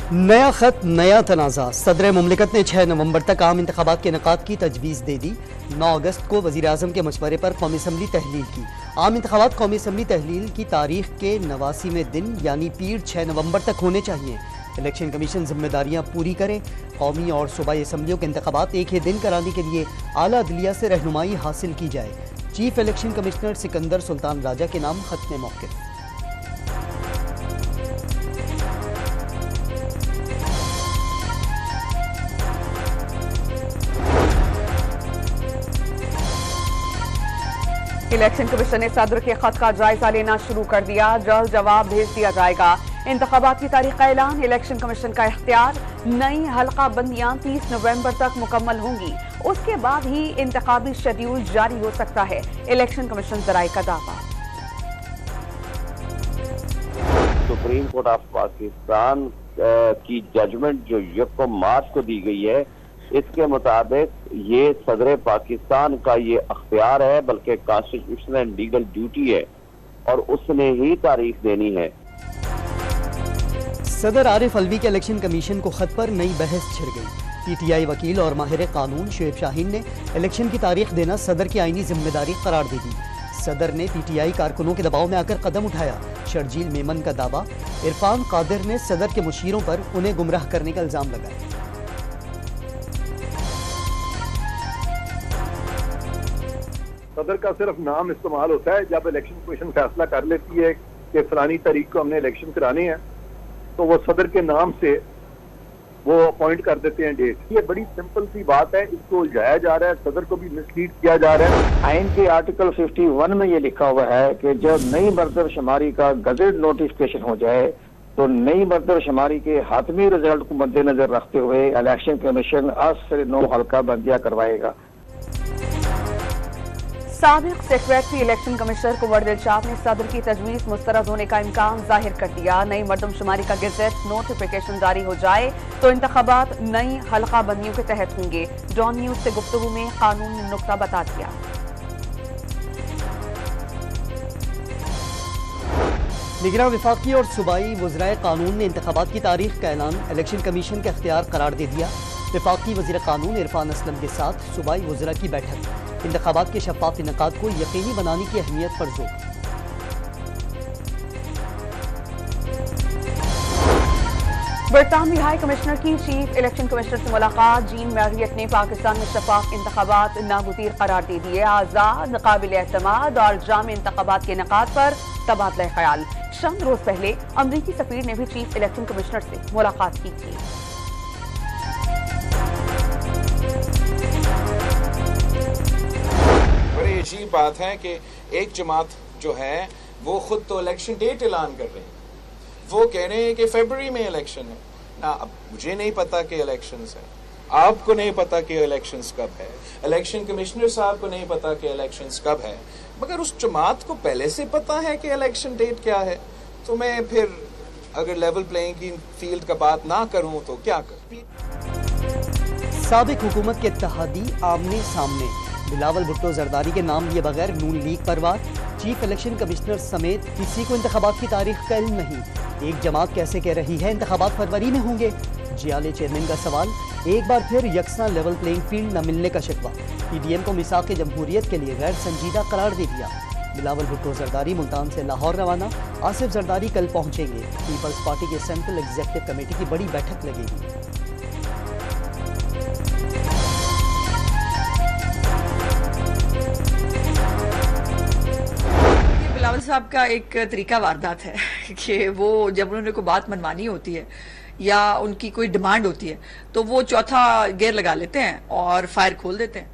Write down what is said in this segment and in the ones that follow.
नया खत नया तनाज़ा। सदर मुमलिकत ने 6 नवंबर तक आम इंतखाबात के इनेकाद की तजवीज़ दे दी। 9 अगस्त को वज़ीर आज़म के मशवरे पर कौमी असम्बली तहलील की। आम इंतखाबात कौमी असम्बली तहलील की तारीख के 89वें दिन यानी पीर 6 नवंबर तक होने चाहिए। इलेक्शन कमीशन जिम्मेदारियाँ पूरी करे। कौमी और सूबाई असम्बलियों के इंतखाबात एक ही दिन कराने के लिए आला अदलिया से रहनुमाई हासिल की जाए। Chief election commissioner Sikandar Sultan Raja के नाम खत में मौक़िफ़। इलेक्शन कमीशन ने सदर के खत का जायजा लेना शुरू कर दिया। जल्द जवाब भेज दिया जाएगा। इंतखाबात की तारीख का ऐलान। इलेक्शन कमीशन का इख्तियार। नई हल्का बंदियां 30 नवंबर तक मुकम्मल होंगी। उसके बाद ही इंतखाबी शेड्यूल जारी हो सकता है। इलेक्शन कमीशन जराए का दावा। सुप्रीम कोर्ट ऑफ पाकिस्तान की जजमेंट जो यकम मार्च को दी गई है, इसके मुताबिक ये सदर पाकिस्तान का ये अख्तियार है, बल्कि कॉन्स्टिट्यूशनल एंड लीगल ड्यूटी है और उसने ही तारीख देनी है। सदर आरिफ अलवी के इलेक्शन कमीशन को खत पर नई बहस छिड़ गई। पीटीआई वकील और माहिर कानून शुएब शाहीन ने इलेक्शन की तारीख देना सदर की आईनी जिम्मेदारी करार दे दी। सदर ने पीटीआई कारकुनों के दबाव में आकर कदम उठाया। शर्जील मेमन का दावा। इरफान कादिर ने सदर के मुशीरों पर उन्हें गुमराह करने का इल्जाम लगाया। सदर का सिर्फ नाम इस्तेमाल होता है जब इलेक्शन कमीशन फैसला कर लेती है कि फलानी तारीख को हमने इलेक्शन कराने हैं, तो वो सदर के नाम से वो अपॉइंट कर देते हैं डेट। ये बड़ी सिंपल सी बात है, इसको उलझाया जा रहा है, सदर को भी मिसलीड किया जा रहा है। आइन के आर्टिकल 51 में ये लिखा हुआ है कि जब नई मरदमशुमारी का गजेट नोटिफिकेशन हो जाए तो नई मरदमशुमारी के हातमी रिजल्ट को मद्देनजर रखते हुए इलेक्शन कमीशन 8 से 9 हल्का बंदियां करवाएगा। साबिक सेक्रेटरी इलेक्शन कमिश्नर कुंवर दिलशाद ने सदर की तजवीज़ मुस्तरद होने का इम्कान जाहिर कर दिया। नई मरदमशुमारी का गजेट नोटिफिकेशन जारी हो जाए तो इंतखाबात नई हल्का बंदियों के तहत होंगे। डॉन न्यूज से गुफ्तगू में कानून ने नुक्ता बता दिया। निगरान वफाकी और सूबाई वज़राए कानून ने इंतखाबात की तारीख का ऐलान इलेक्शन कमीशन के अख्तियार करार दे दिया। वफाकी वज़ीर कानून इरफान असलम के साथ सूबाई वज़रा की बैठक। इंतखाबात के शफ़ाफ़ इनेकाद को यकीनी बनाने की अहमियत पर जोर। बरतानवी हाई कमिश्नर की चीफ इलेक्शन कमिश्नर से मुलाकात। जीन मैरियट ने पाकिस्तान में शफाफ इंतखाबात नागुज़ीर करार दे दिए। आज़ाद, काबिल एतमाद और जाम इंतखाबात के इनेकाद पर तबादला ख्याल। चंद रोज पहले अमरीकी सफीर ने भी चीफ इलेक्शन कमिश्नर से मुलाकात की थी। अजीब बात है कि एक जमात जो है वो खुद तो इलेक्शन डेट ऐलान कर रहे हैं, वो कह रहे हैं कि फरवरी में इलेक्शन है ना। अब मुझे नहीं पता कि इलेक्शंस है, आपको नहीं पता कि इलेक्शंस कब है, इलेक्शन कमिश्नर साहब को नहीं पता कि इलेक्शंस कब है, मगर उस जमात को पहले से पता है कि इलेक्शन डेट क्या है। तो मैं फिर अगर लेवल प्लेइंग फील्ड का बात ना करूं तो क्या करूं। साबिक हुकूमत के इत्तेहादी आमने सामने। बिलावल भुट्टो जरदारी के नाम लिए बगैर नून लीग पर वार। चीफ इलेक्शन कमिश्नर समेत किसी को इंतखाबात की तारीख का इल्म नहीं। एक जमात कैसे कह रही है इंतखाबात फरवरी में होंगे। जियाले चेयरमैन का सवाल। एक बार फिर यकसा लेवल प्लेइंग फील्ड न मिलने का शिकवा। पीडीएम को मिसाक जमहूरियत के लिए गैर संजीदा करार दे दिया। बिलावल भुट्टो जरदारी मुल्तान से लाहौर रवाना। आसिफ जरदारी कल पहुंचेंगे। पीपल्स पार्टी के सेंट्रल एग्जीक्यूटिव कमेटी की बड़ी बैठक लगेगी। बिलावल साहब का एक तरीका वारदात है कि वो जब उन्होंने कोई बात मनवानी होती है या उनकी कोई डिमांड होती है तो वो चौथा गियर लगा लेते हैं और फायर खोल देते हैं।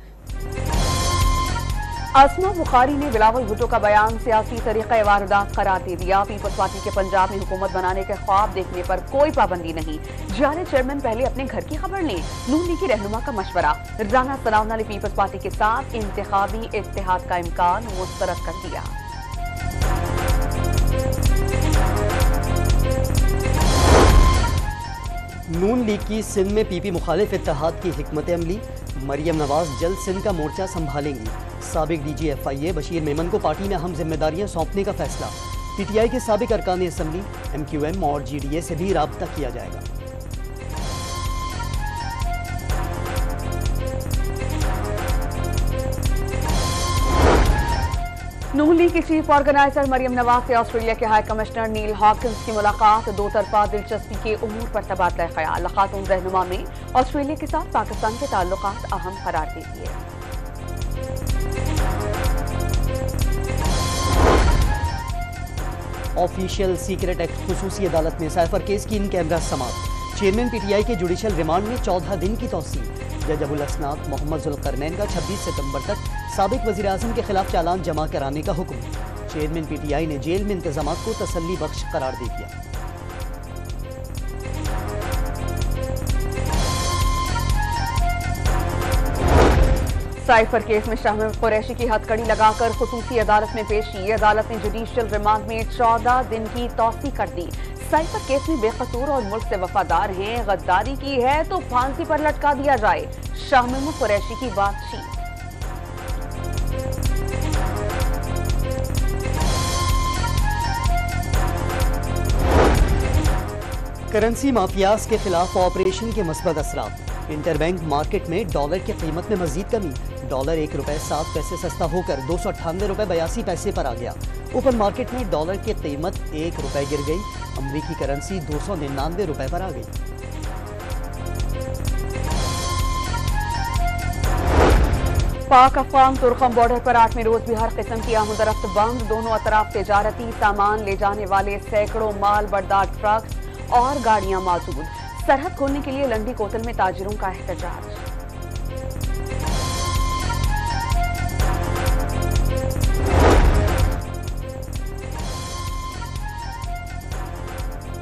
आसमा बुखारी ने बिलावल भुट्टो का बयान सियासी तरीक़े वारदात करार दे दिया। पीपल्स पार्टी के पंजाब में हुकूमत बनाने के ख्वाब देखने पर कोई पाबंदी नहीं। जियाले चेयरमैन पहले अपने घर की खबर लें। नून लीग की रहनुमा का मशवरा। राना सलाउना ने पीपल्स पार्टी के साथ इंतखाबी इत्तेहाद का इम्कान मुस्तरद कर दिया। नून लीग की सिंध में पीपी मुखालिफ इत्तेहाद की हिकमत अमली। मरियम नवाज जल्द सिंध का मोर्चा संभालेंगी। साबिक DG FIA बशीर मेमन को पार्टी में अहम जिम्मेदारियां सौंपने का फैसला। PTI के साबिक अरकान असम्बली MQM और GDA से भी राब्ता किया जाएगा। नून लीग की चीफ ऑर्गेनाइजर मरियम नवाज से ऑस्ट्रेलिया के हाई कमिश्नर नील हॉकिंस की मुलाकात, दो तरफा दिलचस्पी के उमूर पर तबादला ख्याल। खातून रहनुमा में ऑस्ट्रेलिया के साथ पाकिस्तान के ताल्लुकात अहम करार दे दिए। ऑफिशियल सीक्रेट एक्ट खुसूसी अदालत में साइफर केस की इन कैमरा समाप्त। चेयरमैन पीटीआई के जुडिशल रिमांड में 14 दिन की तौसीह। जज अबुल असनाद मोहम्मद जुल्करनैन का 26 सितंबर तक साबिक वज़ीर आज़म के खिलाफ चालान जमा कराने का हुक्म। चेयरमैन पीटीआई ने जेल में इंतजामात को तसल्ली बख्श करार दे दिया। साइफर केस में शाह महमूद कुरैशी की हथकड़ी लगाकर खुसूसी अदालत में पेशी। अदालत ने जुडिशियल रिमांड में 14 दिन की तौसीह कर दी। साइफर केस में बेकसूर और मुल्क से वफादार हैं, गद्दारी की है तो फांसी पर लटका दिया जाए। शाह महमूद कुरैशी की बातचीत। करेंसी माफियाज के खिलाफ ऑपरेशन के मस्बत असरात। इंटरबैंक मार्केट में डॉलर की कीमत में मजीद कमी। डॉलर ₹1.07 सस्ता होकर 298 रुपए 82 पैसे पर आ गया। ओपन मार्केट में डॉलर की कीमत ₹1 गिर गई। अमरीकी करेंसी 299 रुपए पर आ गई। पाक अफगान तुर्कम बॉर्डर पर 8वें रोज भी हर किस्म की आमदरफ्त बंद। दोनों अतराफ तिजारती सामान ले जाने वाले सैकड़ों माल बरदार ट्रक और गाड़ियां मौजूद। सरहद खोलने के लिए लंडी कोतल में ताजिरों का एहतजाज।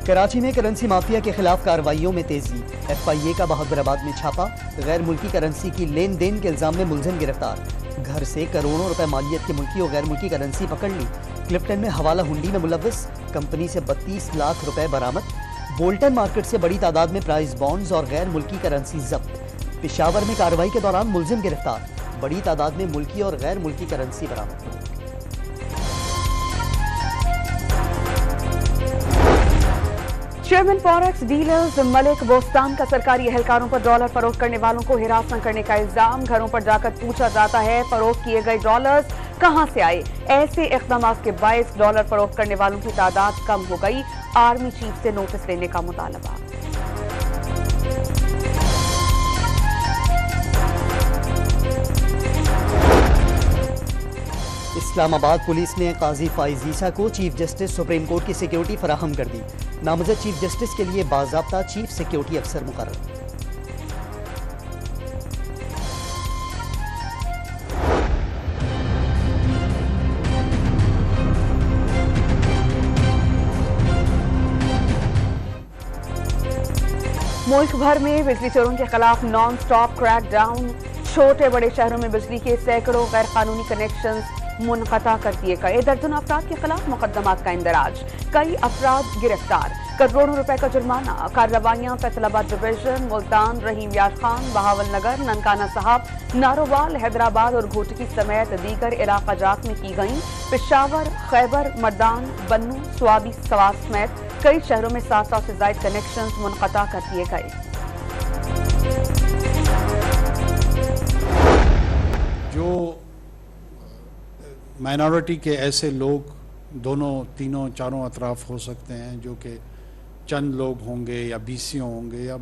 कराची में करेंसी माफिया के खिलाफ कार्रवाइयों में तेजी। FIA का बहादुराबाद में छापा। गैर मुल्की करेंसी की लेन देन के इल्जाम में मुलजिम गिरफ्तार। घर से करोड़ों रुपए मालियत की मुल्की और गैर मुल्की करेंसी पकड़ ली। क्लिफ्टन में हवाला हुंडी में मुलव्वस। कंपनी से 32 लाख रुपए बरामद। बोल्टन मार्केट से बड़ी तादाद में प्राइस बॉन्ड्स और गैर मुल्की करेंसी जब्त। पेशावर में कार्रवाई के दौरान मुलजिम गिरफ्तार। बड़ी तादाद में मुल्की और गैर मुल्की करेंसी बरामद। Chairman forex dealers Malik Bostan का सरकारी एहलकारों पर डॉलर फरोख्त करने वालों को हिरास न करने का इल्जाम। घरों पर जाकर पूछा जाता है फरोख्त किए गए डॉलर्स कहां से आए। ऐसे इक़दाम के बायस डॉलर फरोख्त करने वालों की तादाद कम हो गई। आर्मी चीफ से नोटिस लेने का मुतालबा। इस्लामाबाद पुलिस ने काजी फाइज ईसा को चीफ जस्टिस सुप्रीम कोर्ट की सिक्योरिटी फराहम कर दी। नामजद चीफ जस्टिस के लिए बाज़ाब्ता चीफ सिक्योरिटी अफसर मुकर्रर। मुल्क भर में बिजली चोरों के खिलाफ नॉन स्टॉप क्रैकडाउन। छोटे बड़े शहरों में बिजली के सैकड़ों गैर कानूनी कनेक्शंस मुनक़ता कर दिए गए। दर्जनों अफराद के खिलाफ मुकदमात का इंदराज। कई अफराद गिरफ्तार। करोड़ों रुपए का जुर्माना। कार्रवाइयां फैसलाबाद डिवीजन, मुल्तान, रहीम यार खान, बहावल नगर, ननकाना साहब, नारोवाल, हैदराबाद और घोटकी समेत दीगर इलाका जात में की गई। पेशावर, खैबर, मर्दान, बन्नू, स्वाबी, सवात समेत कई शहरों में 700 से ज्यादा कनेक्शंस मुनक़ता कर दिए गए। जो माइनॉरिटी के ऐसे लोग दोनों तीनों चारों अतराफ हो सकते हैं, जो कि चंद लोग होंगे या बीसियों होंगे या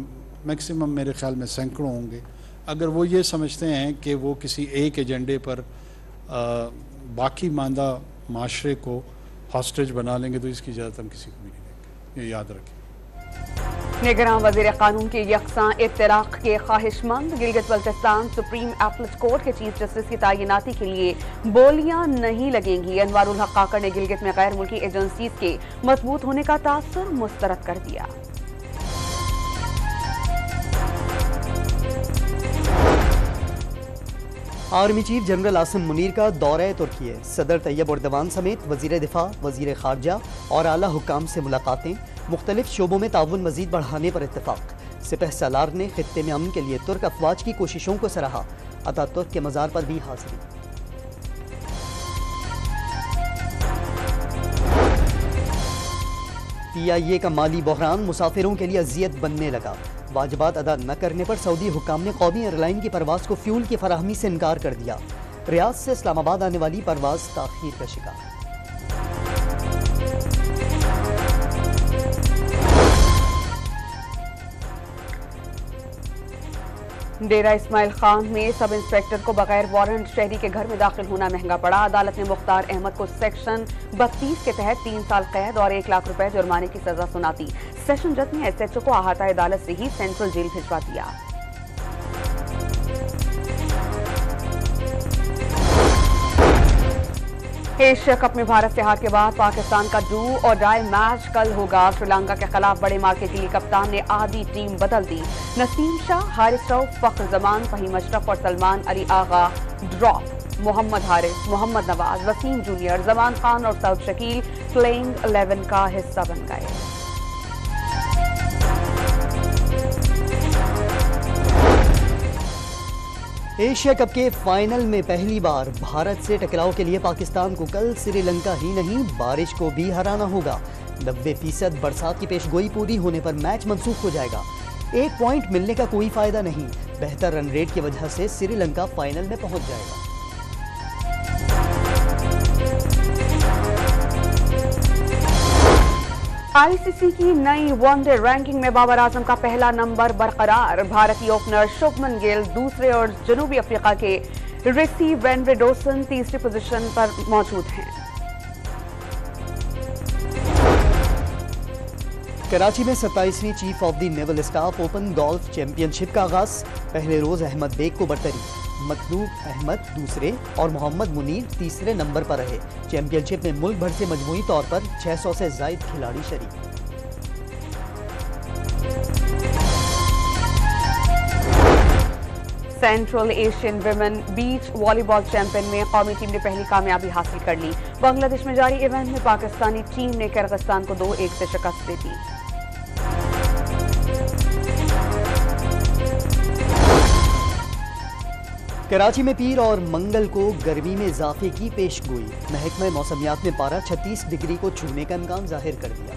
मैक्सिमम मेरे ख्याल में सैकड़ों होंगे, अगर वो ये समझते हैं कि वो किसी एक एजेंडे पर बाकी मांदा माशरे को हॉस्टेज बना लेंगे तो इसकी इजाज़त हम किसी को भी नहीं देंगे। ये याद रखें। निगरान वज़ीर कानून के यकसां इत्तलाक के ख्वाहिशमंद। Gilgit Baltistan supreme appeal court के चीफ जस्टिस की तैनाती के लिए बोलियां नहीं लगेंगी। अनवारुल हक काकर ने गिलगित में गैर मुल्की एजेंसीज के मजबूत होने का तासुर मुस्तरद कर दिया। Army chief general Asim Munir का दौरा तुर्की है। सदर तैयब एर्दोगान समेत वजीर दिफा, वजीर खारजा और आला हुक्काम से मुलाकातें। मुख्तलिफ शोबों में ताउन मजीद बढ़ाने पर इत्तफाक। सिपह सलार ने खित्ते में अमन के लिए तुर्क अफवाज की कोशिशों को सराहा। अतातुर्क के मज़ार पर भी हाजिरी। PIA का माली बहरान मुसाफिरों के लिए अजियत बनने लगा। वाजिबात अदा न करने पर सऊदी हुक्काम ने कौमी एयरलाइन की परवाज को फ्यूल की फराहमी से इनकार कर दिया। रियाद से इस्लामाबाद आने वाली परवाज ताखीर का शिकार। डेरा इस्माइल खान में सब इंस्पेक्टर को बगैर वारंट शहरी के घर में दाखिल होना महंगा पड़ा। अदालत ने मुख्तार अहमद को सेक्शन 32 के तहत 3 साल कैद और 1 लाख रुपए जुर्माने की सजा सुनाती। सेशन जज ने SHO को अहाता अदालत से ही सेंट्रल जेल भिजवा दिया। एशिया कप में भारत से हार के बाद पाकिस्तान का डू और डाई मैच कल होगा। श्रीलंका के खिलाफ बड़े मार्के के लिए कप्तान ने आधी टीम बदल दी। नसीम शाह, हारिस रऊफ, फख्र जमान, फहीम अशरफ और सलमान अली आगा ड्रॉप। मोहम्मद हारिस, मोहम्मद नवाज, वसीम जूनियर, जमान खान और सऊद शकील प्लेइंग 11 का हिस्सा बन गए। एशिया कप के फाइनल में पहली बार भारत से टकराव के लिए पाकिस्तान को कल श्रीलंका ही नहीं बारिश को भी हराना होगा। 90% बरसात की पेशगोई पूरी होने पर मैच मंसूख हो जाएगा। 1 पॉइंट मिलने का कोई फायदा नहीं। बेहतर रन रेट की वजह से श्रीलंका फाइनल में पहुंच जाएगा। ICC की नई वनडे रैंकिंग में बाबर आजम का पहला नंबर बरकरार। भारतीय ओपनर शुभमन गिल दूसरे और जनूबी अफ्रीका के रिसी वैन डॉसन तीसरी पोजीशन पर मौजूद हैं। कराची में 27वीं chief of the naval staff open golf championship का आगाज। पहले रोज अहमद बेग को बरतरी, मतलूब अहमद दूसरे और मोहम्मद मुनीर तीसरे नंबर पर रहे। चैंपियनशिप में मुल्क भर से मजमूई तौर पर 600 से ज्यादा खिलाड़ी शरीक। Central Asian women beach volleyball champion में कौमी टीम ने पहली कामयाबी हासिल कर ली। बांग्लादेश में जारी इवेंट में पाकिस्तानी टीम ने किर्गिस्तान को 2-1 से शिकस्त दे दी। कराची में पीर और मंगल को गर्मी में इजाफे की पेशगोई। महकमा मौसमियात ने पारा 36 डिग्री को छूने का इम्कान जाहिर कर दिया।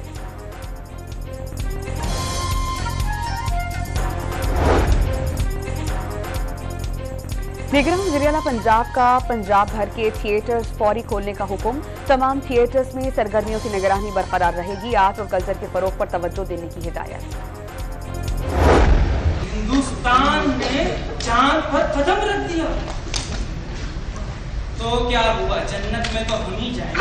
निगरान वज़ीर-ए-आला पंजाब का पंजाब भर के थिएटर्स फौरी खोलने का हुक्म। तमाम थिएटर्स में सरगर्मियों की निगरानी बरकरार रहेगी। आर्ट और कल्चर के फरोग पर तवज्जो देने की हिदायत। हिंदुस्तान ने चांद पर कदम रख दिया तो क्या हुआ, जन्नत में तो हम ही जाएंगे।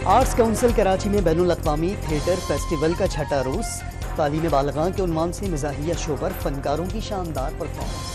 आर्ट्स काउंसिल कराची में बैनुल अक़वामी थिएटर फेस्टिवल का छठा रोज। तालीम बालगां के उन्वान से मिज़ाहिया शो पर फनकारों की शानदार परफॉर्मेंस।